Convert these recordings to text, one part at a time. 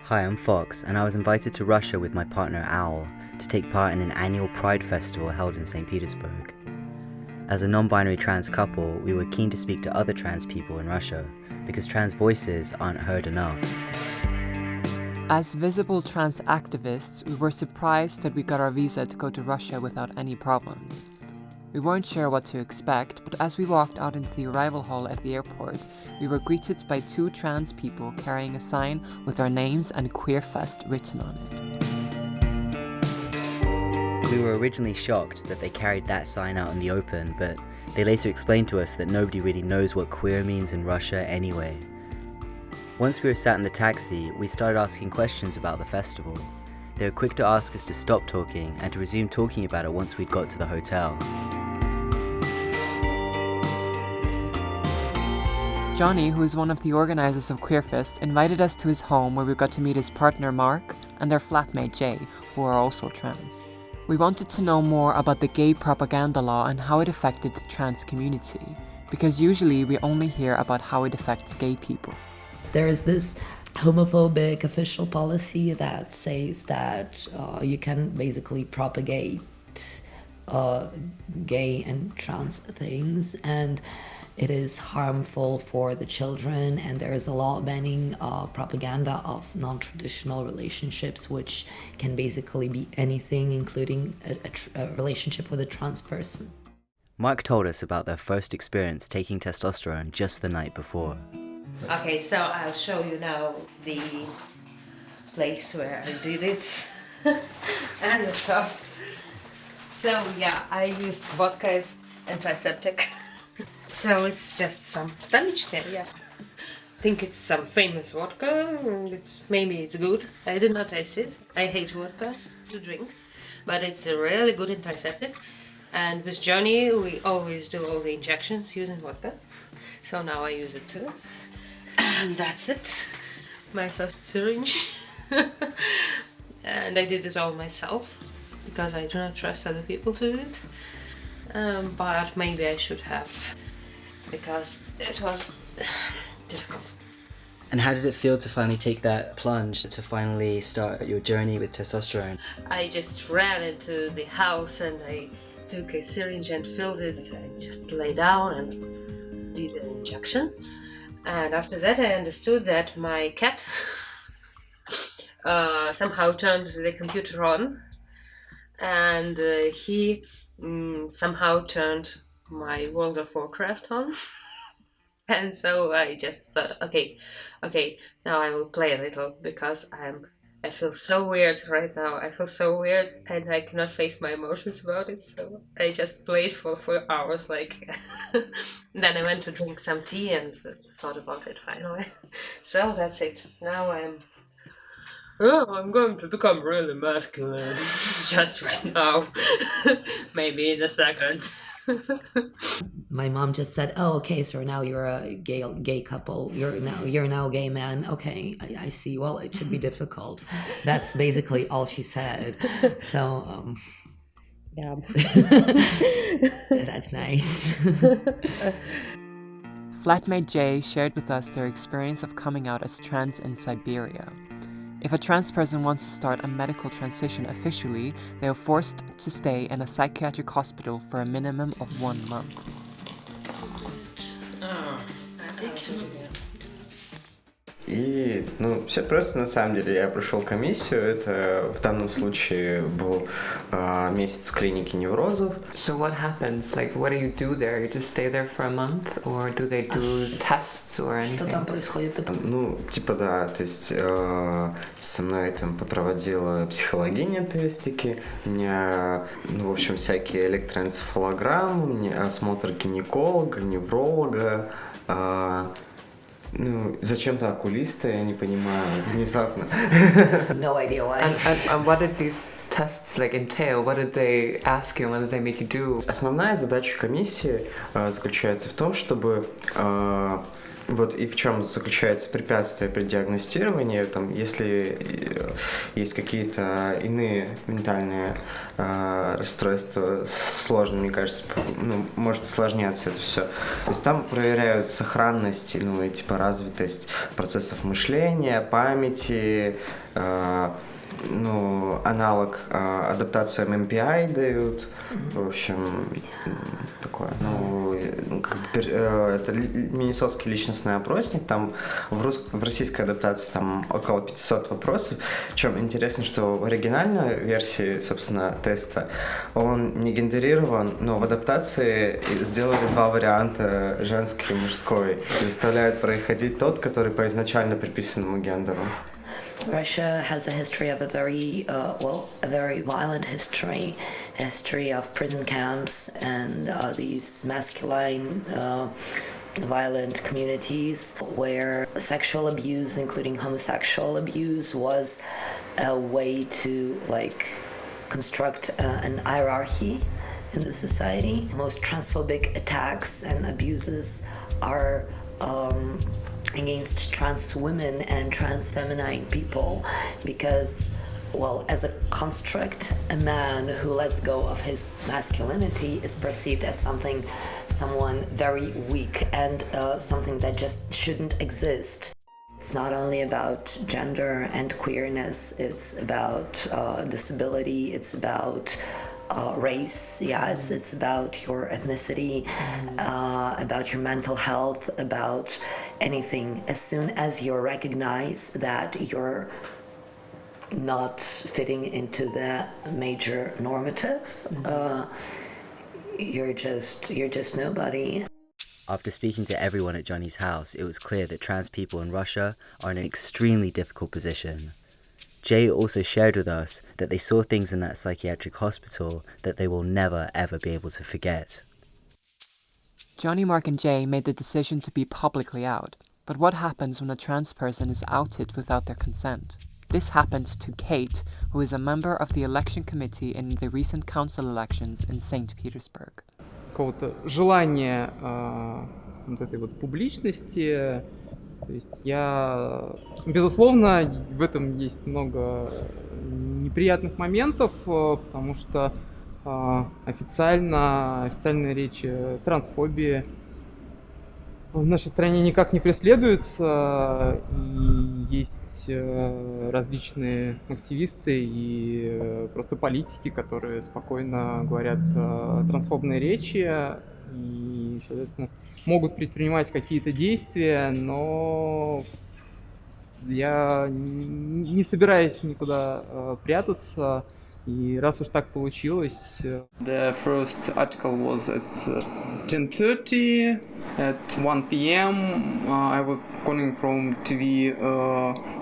Hi, I'm Fox, and I was invited to Russia with my partner Owl to take part in an annual Pride festival held in St Petersburg. As a non-binary trans couple, we were keen to speak to other trans people in Russia because trans voices aren't heard enough. As visible trans activists, we were surprised that we got our visa to go to Russia without any problems. We weren't sure what to expect, but as we walked out into the arrival hall at the airport, we were greeted by two trans people carrying a sign with our names and Queerfest written on it. We were originally shocked that they carried that sign out in the open, but they later explained to us that nobody really knows what queer means in Russia anyway. Once we were sat in the taxi, we started asking questions about the festival. They were quick to ask us to stop talking and to resume talking about it once we'd got to the hotel. Jonny, who is one of the organisers of Queerfest, invited us to his home where we got to meet his partner Mark and their flatmate Jay, who are also trans. We wanted to know more about the gay propaganda law and how it affected the trans community, because usually we only hear about how it affects gay people. There is this homophobic official policy that says that you can basically propagate gay and trans things, and it is harmful for the children, and there is a law banning propaganda of non-traditional relationships, which can basically be anything, including a relationship with a trans person. Mark told us about their first experience taking testosterone just the night before. Okay, so I'll show you now the place where I did it and the stuff. So yeah, I used vodka as antiseptic. So it's just some stolichny, yeah. I think it's some famous vodka. Maybe it's good. I did not taste it. I hate vodka to drink, but it's a really good antiseptic. And with Jonny, we always do all the injections using vodka. So now I use it too. And that's it. My first syringe. And I did it all myself because I do not trust other people to do it. But maybe I should have, because it was difficult. And how did it feel to finally take that plunge, to finally start your journey with testosterone? I just ran into the house and I took a syringe and filled it. I just lay down and did an injection. And after that I understood that my cat somehow turned the computer on, and he somehow turned my World of Warcraft on. And so I just thought, okay, now I will play a little, because I feel so weird right now. I feel so weird and I cannot face my emotions about it. So I just played for 4 hours, like. Then I went to drink some tea and thought about it finally. So that's it. Now I'm going to become really masculine. Just right now. Maybe in a second. My mom just said, "Oh, okay, so now you're a gay couple. You're now a gay man. Okay, I see. Well, it should be difficult." That's basically all she said. So, Yeah. that's nice. Flatmate Jay shared with us their experience of coming out as trans in Siberia. If a trans person wants to start a medical transition officially, they are forced to stay in a psychiatric hospital for a minimum of 1 month. И, все просто, на самом деле. Я прошел комиссию. Это в данном случае был месяц в клинике неврозов. So what happens? Like, what do you do there? You just stay there for a month? Or do they do tests or anything? Что там происходит? Да, то есть со мной там попроводила психологиня тестики, у меня, в общем, всякие электроэнцефалограммы, у меня осмотр гинеколога, невролога, зачем-то окулиста, я не понимаю, внезапно. No idea why. And what did these tests like entail? What did they ask you? What did they make you do? Основная задача комиссии заключается в том, чтобы вот и в чем заключается препятствие при диагностировании, там, если есть какие-то иные ментальные расстройства, сложно, мне кажется, может осложняться это все. То есть там проверяют сохранность, и типа развитость процессов мышления, памяти, аналог адаптацию MMPI дают. В общем, такое. Это миннесотский личностный опросник. Там в российской адаптации там около 500 вопросов. Причем интересно, что в оригинальной версии, собственно, теста он не гендерирован, но в адаптации сделали два варианта, женский и мужской. И заставляют проходить тот, который по изначально приписанному гендеру. Russia has a history of a very violent history of prison camps and these masculine violent communities where sexual abuse, including homosexual abuse, was a way to construct an hierarchy in the society. Most transphobic attacks and abuses are against trans women and trans feminine people because, as a construct, a man who lets go of his masculinity is perceived as someone very weak and something that just shouldn't exist. It's not only about gender and queerness, it's about disability, it's about race, it's about your ethnicity, about your mental health, about anything. As soon as you recognize that you're not fitting into the major normative, you're just nobody. After speaking to everyone at Jonny's house, it was clear that trans people in Russia are in an extremely difficult position. Jay also shared with us that they saw things in that psychiatric hospital that they will never ever be able to forget. Jonny, Mark and Jay made the decision to be publicly out. But what happens when a trans person is outed without their consent? This happened to Kate, who is a member of the election committee in the recent council elections in St Petersburg. Какого-то желания вот этой вот публичности. То есть безусловно, в этом есть много неприятных моментов, потому что официальная речь трансфобии в нашей стране никак не преследуется, и есть различные активисты и просто политики, которые спокойно говорят трансфобные речи и, соответственно, могут предпринимать какие-то действия, но я не собираюсь никуда прятаться. И раз уж так получилось... The first article was at 10:30. At 1 p.m. I was calling from TV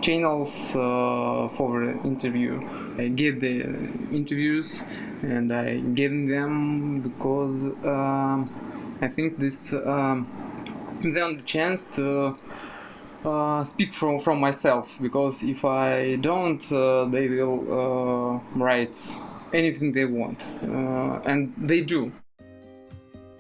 channels for the interview. I gave the interviews and I gave them because I think this them the chance to speak from myself, because if I don't, they will write anything they want, and they do.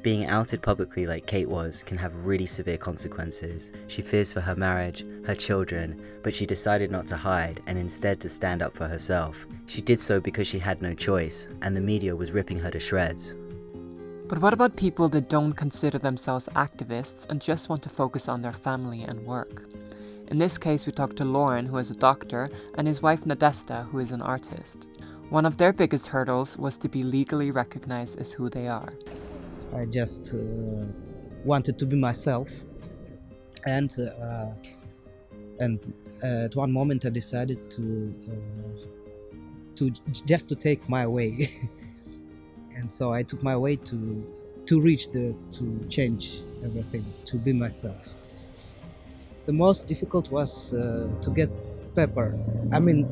Being outed publicly like Kate was can have really severe consequences. She fears for her marriage, her children, but she decided not to hide and instead to stand up for herself. She did so because she had no choice, and the media was ripping her to shreds. But what about people that don't consider themselves activists and just want to focus on their family and work? In this case, we talked to Lauren, who is a doctor, and his wife Nadesta, who is an artist. One of their biggest hurdles was to be legally recognized as who they are. I just wanted to be myself, and at one moment I decided to just take my way, and so I took my way to reach to change everything, to be myself. The most difficult was to get paper. I mean,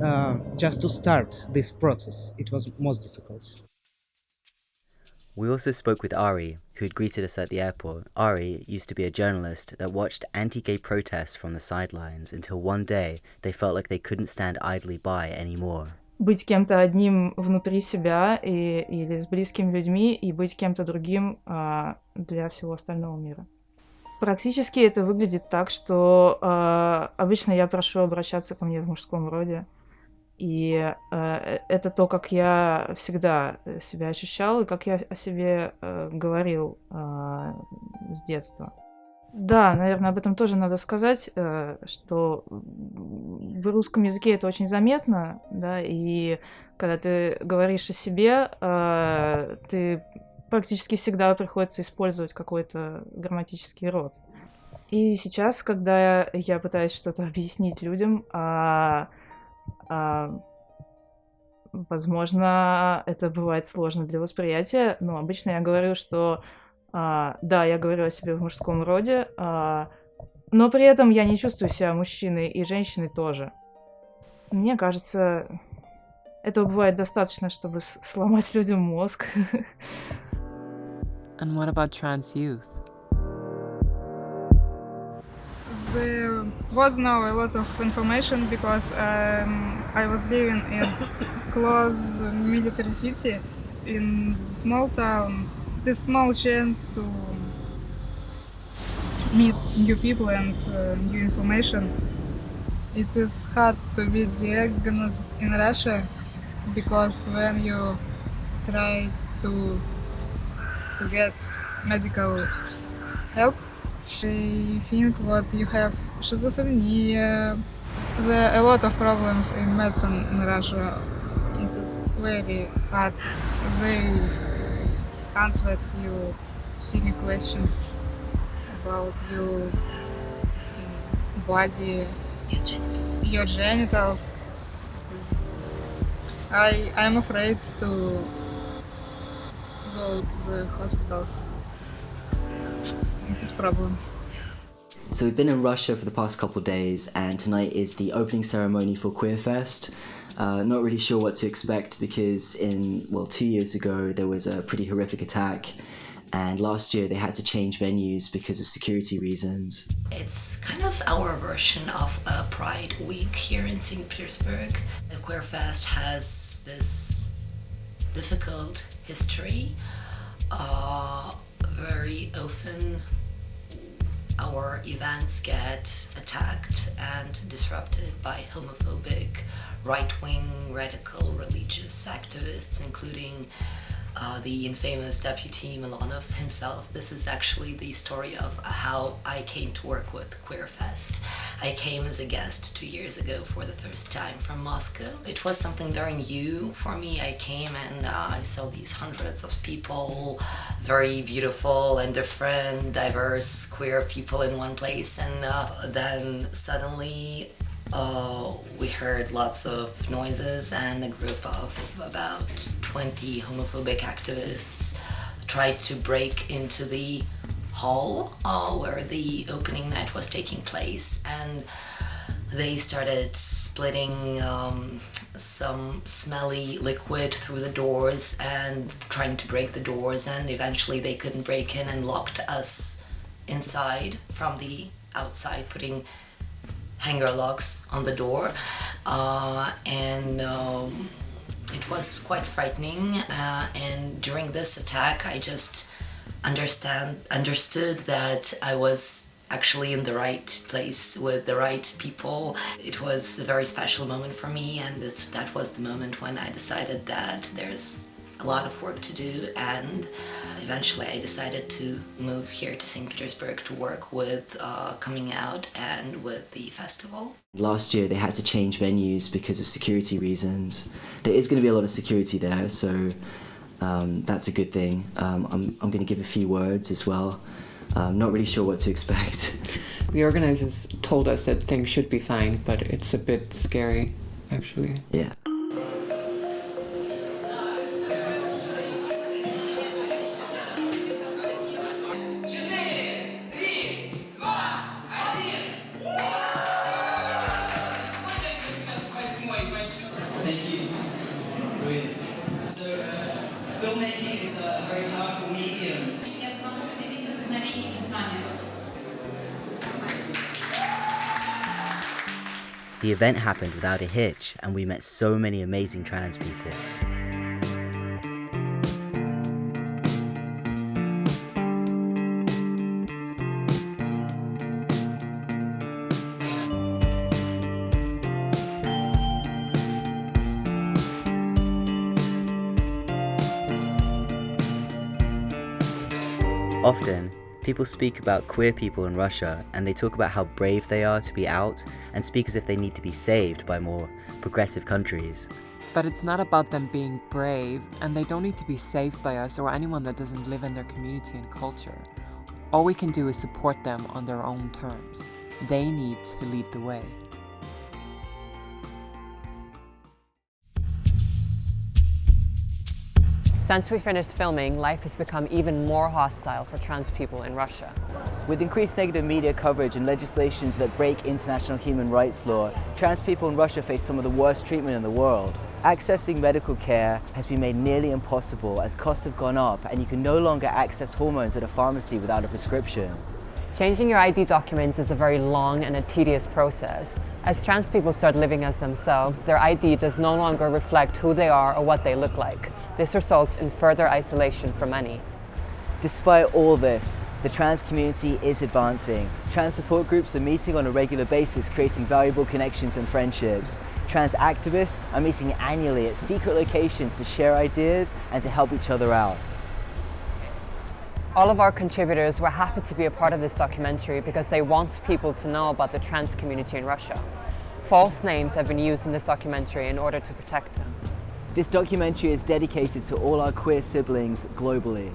just to start this process, it was most difficult. We also spoke with Ari, who had greeted us at the airport. Ari used to be a journalist that watched anti-gay protests from the sidelines until one day they felt like they couldn't stand idly by anymore. быть кем-то одним внутри себя или с близкими людьми, и быть кем-то другим для всего остального мира. Практически это выглядит так, что обычно я прошу обращаться ко мне в мужском роде. И это то, как я всегда себя ощущал и как я о себе говорил с детства. Да, наверное, об этом тоже надо сказать, что в русском языке это очень заметно, да, и когда ты говоришь о себе, ты практически всегда приходится использовать какой-то грамматический род. И сейчас, когда я пытаюсь что-то объяснить людям, возможно, это бывает сложно для восприятия, но обычно я говорю, что да, я говорю о себе в мужском роде, но при этом я не чувствую себя мужчиной, и женщиной тоже. Мне кажется, этого бывает достаточно, чтобы сломать людям мозг. And what about trans youth? There was now a lot of information because I was living in close military city in the small town. This small chance to meet new people and new information. It is hard to be diagnosed in Russia because when you try to get medical help, they think what you have schizophrenia. There are a lot of problems in medicine in Russia. It is very hard. They answered you silly questions about your body, your genitals. I'm afraid to go to the hospitals. It is a problem. So we've been in Russia for the past couple of days, and tonight is the opening ceremony for Queerfest. Not really sure what to expect because 2 years ago there was a pretty horrific attack, and last year they had to change venues because of security reasons. It's kind of our version of a Pride Week here in St Petersburg. The Queerfest has this difficult history. Very often our events get attacked and disrupted by homophobic, right-wing, radical religious activists, including the infamous deputy Milanov himself. This is actually the story of how I came to work with Queerfest. I came as a guest 2 years ago for the first time from Moscow. It was something very new for me. I came and I saw these hundreds of people, very beautiful and different, diverse queer people in one place, and then suddenly we heard lots of noises, and a group of about 20 homophobic activists tried to break into the hall where the opening night was taking place, and they started splitting some smelly liquid through the doors and trying to break the doors, and eventually they couldn't break in and locked us inside from the outside, putting hanger locks on the door, and it was quite frightening, and during this attack I just understood that I was actually in the right place with the right people. It was a very special moment for me, and that was the moment when I decided that there's a lot of work to do, and eventually I decided to move here to St. Petersburg to work with coming out and with the festival. Last year they had to change venues because of security reasons. There is going to be a lot of security there, so that's a good thing. I'm going to give a few words as well. Not really sure what to expect. The organizers told us that things should be fine, but it's a bit scary, actually. Yeah. Filmmaking is a very powerful medium. The event happened without a hitch, and we met so many amazing trans people. Often, people speak about queer people in Russia, and they talk about how brave they are to be out and speak as if they need to be saved by more progressive countries. But it's not about them being brave, and they don't need to be saved by us or anyone that doesn't live in their community and culture. All we can do is support them on their own terms. They need to lead the way. Since we finished filming, life has become even more hostile for trans people in Russia. With increased negative media coverage and legislations that break international human rights law, trans people in Russia face some of the worst treatment in the world. Accessing medical care has been made nearly impossible as costs have gone up, and you can no longer access hormones at a pharmacy without a prescription. Changing your ID documents is a very long and a tedious process. As trans people start living as themselves, their ID does no longer reflect who they are or what they look like. This results in further isolation for many. Despite all this, the trans community is advancing. Trans support groups are meeting on a regular basis, creating valuable connections and friendships. Trans activists are meeting annually at secret locations to share ideas and to help each other out. All of our contributors were happy to be a part of this documentary because they want people to know about the trans community in Russia. False names have been used in this documentary in order to protect them. This documentary is dedicated to all our queer siblings globally.